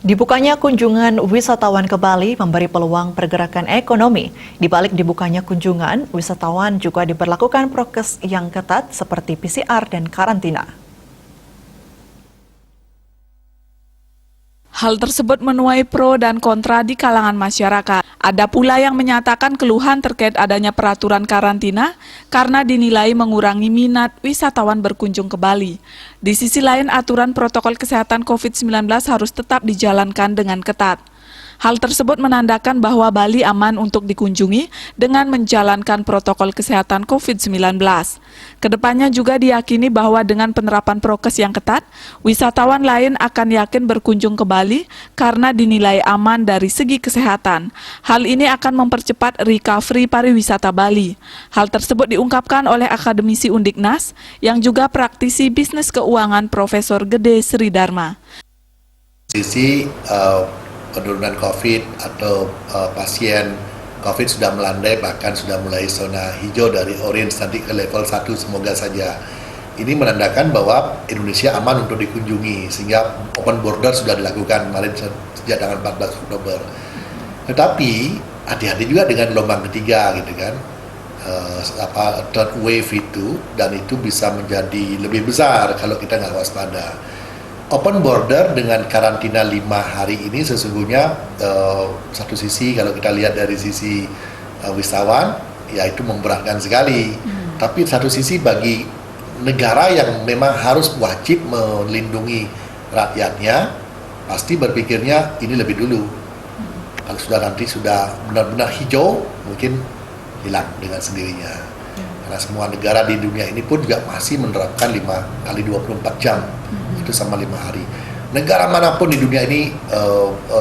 Dibukanya kunjungan wisatawan ke Bali memberi peluang pergerakan ekonomi. Di balik dibukanya kunjungan, wisatawan juga diberlakukan prokes yang ketat seperti PCR dan karantina. Hal tersebut menuai pro dan kontra di kalangan masyarakat. Ada pula yang menyatakan keluhan terkait adanya peraturan karantina karena dinilai mengurangi minat wisatawan berkunjung ke Bali. Di sisi lain, aturan protokol kesehatan COVID-19 harus tetap dijalankan dengan ketat. Hal tersebut menandakan bahwa Bali aman untuk dikunjungi dengan menjalankan protokol kesehatan COVID-19. Kedepannya juga diyakini bahwa dengan penerapan prokes yang ketat, wisatawan lain akan yakin berkunjung ke Bali karena dinilai aman dari segi kesehatan. Hal ini akan mempercepat recovery pariwisata Bali. Hal tersebut diungkapkan oleh akademisi Undiknas yang juga praktisi bisnis keuangan Profesor Gede Sri Dharma. Sisi penurunan COVID atau pasien COVID sudah melandai, bahkan sudah mulai zona hijau dari orange nanti ke level 1, semoga saja. Ini menandakan bahwa Indonesia aman untuk dikunjungi, sehingga open border sudah dilakukan kemarin sejak tanggal 14 Oktober. Tetapi hati-hati juga dengan gelombang ketiga gitu kan, third wave itu, dan itu bisa menjadi lebih besar kalau kita nggak waspada. Open border dengan karantina 5 hari ini sesungguhnya satu sisi kalau kita lihat dari sisi wisatawan, ya itu memberatkan sekali. Tapi satu sisi bagi negara yang memang harus wajib melindungi rakyatnya, pasti berpikirnya ini lebih dulu. Kalau sudah nanti sudah benar-benar hijau, mungkin hilang dengan sendirinya. Karena semua negara di dunia ini pun juga masih menerapkan 5 kali 24 jam. Itu sama 5 hari. Negara manapun di dunia ini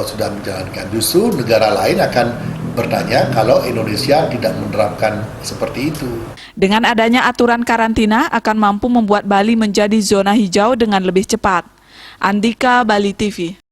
sudah menjalankan. Justru negara lain akan bertanya kalau Indonesia tidak menerapkan seperti itu. Dengan adanya aturan karantina akan mampu membuat Bali menjadi zona hijau dengan lebih cepat. Andika, Bali TV.